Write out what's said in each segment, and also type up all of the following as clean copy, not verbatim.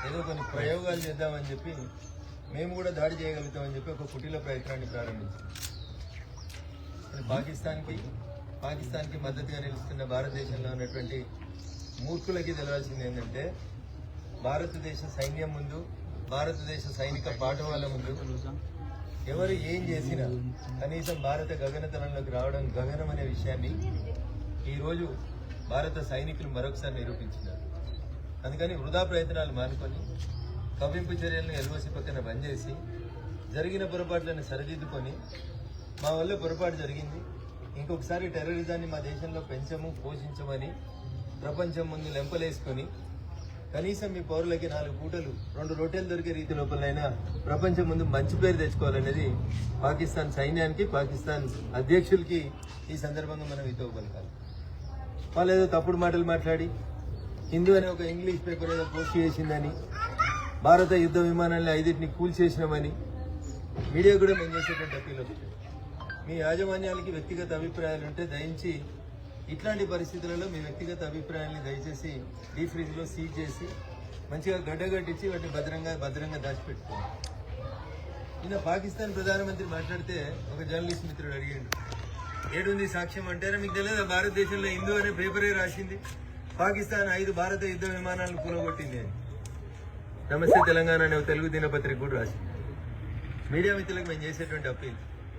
ఏదో కొన్ని ప్రయోగాలు చేద్దామని చెప్పి మేము కూడా దాడి చేయగలుగుతామని చెప్పి ఒక కుటీల ప్రయత్నాన్ని ప్రారంభించాం. పాకిస్తాన్కి మద్దతుగా నిలుస్తున్న భారతదేశంలో ఉన్నటువంటి మూర్ఖులకి తెలవాల్సింది ఏంటంటే, భారతదేశ సైన్యం ముందు, భారతదేశ సైనిక పాఠవాల ముందు ఎవరు ఏం చేసినా కనీసం భారత గగనతలంలోకి రావడం గగనం అనే విషయాన్ని ఈరోజు భారత సైనికులు మరొకసారి నిరూపించినారు. అందుకని వృధా ప్రయత్నాలు మానుకొని కవ్వింపు చర్యలను ఎల్ఓసి పక్కన బంద్ చేసి జరిగిన పొరపాట్లను సరిదిద్దుకొని మా వల్ల పొరపాటు జరిగింది, ఇంకొకసారి టెర్రరిజాన్ని మా దేశంలో పెంచము పోషించమని ప్రపంచం ముందు లెంపలేసుకొని కనీసం మీ పౌరులకి 4 పూటలు 2 రొట్టెలు దొరికే రీతి లోపలైనా ప్రపంచం ముందు మంచి పేరు తెచ్చుకోవాలనేది పాకిస్తాన్ సైన్యానికి, పాకిస్తాన్ అధ్యక్షులకి ఈ సందర్భంగా మనం హితవు పలకాలి. వాళ్ళు ఏదో తప్పుడు మాటలు మాట్లాడి హిందూ అనే ఒక ఇంగ్లీష్ పేపర్ ఏదో పోస్ట్ చేసిందని, భారత యుద్ధ విమానాన్ని 5ని కూల్చేసినామని మీడియా కూడా మేము చేసేటువంటి అప్పీల్ వస్తుంది. మీ యాజమాన్యాలకి వ్యక్తిగత అభిప్రాయాలు ఉంటే దయించి ఇట్లాంటి పరిస్థితులలో మీ వ్యక్తిగత అభిప్రాయాన్ని దయచేసి డీప్ ఫ్రిడ్జ్లో సీజ్ చేసి మంచిగా గడ్డగట్టించి వాటిని భద్రంగా దాచిపెట్టుకోండి. నిన్న పాకిస్తాన్ ప్రధానమంత్రి మాట్లాడితే ఒక జర్నలిస్ట్ మిత్రుడు అడిగాడు, ఏడుంది సాక్ష్యం అంటారా? మీకు తెలియదు భారతదేశంలో హిందూ అనే పేపరే రాసింది, పాకిస్తాన్ 5 భారత యుద్ధ విమానాలను కూలగొట్టింది అని. నమస్తే తెలంగాణ అనే తెలుగు దినపత్రిక కూడా రాసింది. మీడియా మిత్రులకు మేము చేసేటువంటి అప్పీల్,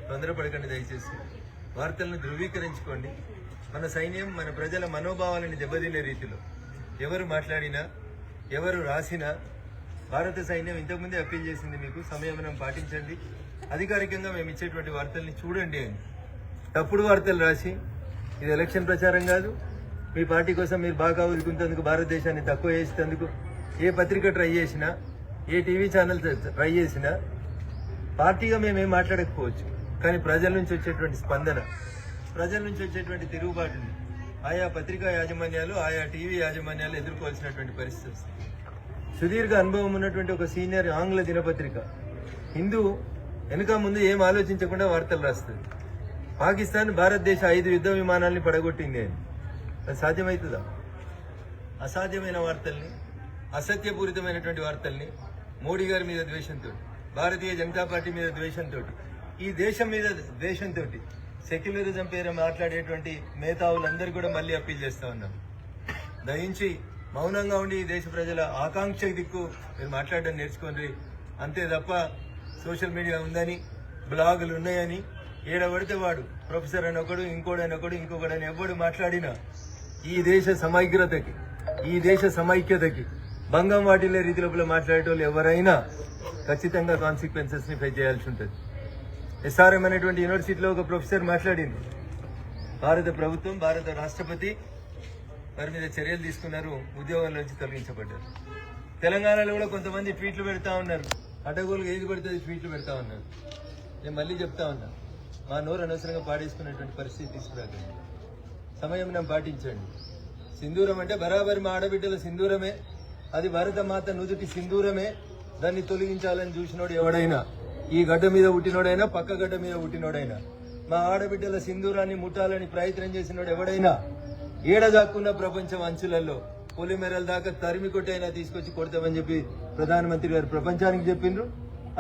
తొందరపడకండి, దయచేసి వార్తలను ధృవీకరించుకోండి. మన సైన్యం మన ప్రజల మనోభావాలని దెబ్బతినే రీతిలో ఎవరు మాట్లాడినా ఎవరు రాసినా భారత సైన్యం ఇంతకుముందే అప్పీల్ చేసింది, మీకు సంయమనం పాటించండి, అధికారికంగా మేము ఇచ్చేటువంటి వార్తల్ని చూడండి అని. తప్పుడు వార్తలు రాసి ఇది ఎలక్షన్ ప్రచారం కాదు, మీ పార్టీ కోసం మీరు బాగా ఊరుకుంటేందుకు, భారతదేశాన్ని తక్కువ చేసేందుకు ఏ పత్రిక ట్రై చేసినా, ఏ టీవీ ఛానల్ ట్రై చేసినా పార్టీగా మేమేం మాట్లాడకపోవచ్చు, కానీ ప్రజల నుంచి వచ్చేటువంటి స్పందన, ప్రజల నుంచి వచ్చేటువంటి తిరుగుబాటుని ఆయా పత్రికా యాజమాన్యాలు, ఆయా టీవీ యాజమాన్యాలు ఎదుర్కోవాల్సినటువంటి పరిస్థితి వస్తుంది. సుదీర్ఘ అనుభవం ఉన్నటువంటి ఒక సీనియర్ ఆంగ్ల దినపత్రిక హిందూ వెనుక ముందు ఏం ఆలోచించకుండా వార్తలు రాస్తుంది. పాకిస్తాన్ భారతదేశ 5 యుద్ధ విమానాల్ని పడగొట్టింది అని. అది సాధ్యమవుతుందా? అసాధ్యమైన వార్తల్ని, అసత్యపూరితమైనటువంటి వార్తల్ని, మోడీ గారి మీద ద్వేషంతో, భారతీయ జనతా పార్టీ మీద ద్వేషంతో, ఈ దేశం మీద ద్వేషంతో సెక్యులరిజం పేరు మాట్లాడేటువంటి మేధావులందరూ కూడా మళ్ళీ అప్పీల్ చేస్తా ఉన్నాం. దయించి మౌనంగా ఉండి ఈ దేశ ప్రజల ఆకాంక్ష దిక్కు మీరు మాట్లాడడం నేర్చుకోండి. అంతే తప్ప సోషల్ మీడియా ఉందని, బ్లాగులు ఉన్నాయని ఏడబడితే వాడు ప్రొఫెసర్ అని ఒకడు, ఇంకొకడని ఎవడు మాట్లాడినా ఈ దేశ సమగ్రతకి, ఈ దేశ సమైక్యతకి భంగం వాటిల్లే రీతి లోపల మాట్లాడేటోళ్ళు ఎవరైనా ఖచ్చితంగా కాన్సిక్వెన్సెస్ ని ఫేస్ చేయాల్సి ఉంటుంది. ఎస్ఆర్ఎం అనేటువంటి యూనివర్సిటీలో ఒక ప్రొఫెసర్ మాట్లాడింది, భారత ప్రభుత్వం, భారత రాష్ట్రపతి వారి మీద చర్యలు తీసుకున్నారు, ఉద్యోగం నుంచి తొలగించబడ్డారు. తెలంగాణలో కూడా కొంతమంది ట్వీట్లు పెడతా ఉన్నారు, అడ్డగోలుగా ఏది పడుతుంది ట్వీట్లు పెడతా ఉన్నారు. నేను మళ్ళీ చెప్తా ఉన్నా, మా నోరు అనవసరంగా పాడేసుకునేటువంటి పరిస్థితి తీసుకురాకండి, సంయమనం పాటించండి. సింధూరం అంటే బరాబరి మా ఆడబిడ్డల సింధూరమే, అది భారత మాత నుదుటి సింధూరమే. దాన్ని తొలగించాలని చూసినోడు ఎవడైనా, ఈ గడ్డ మీద పుట్టినోడైనా పక్క గడ్డ మీద పుట్టినోడైనా, మా ఆడబిడ్డల సింధూరాన్ని ముట్టాలని ప్రయత్నం చేసినోడు ఎవడైనా, ఏడదాక్కున్న ప్రపంచం అంచులలో పొలిమెరల దాకా తరిమి కొట్టైనా తీసుకొచ్చి కొడతామని చెప్పి ప్రధానమంత్రి గారు ప్రపంచానికి చెప్పిండ్రు.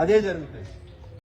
అదే జరుగుతుంది.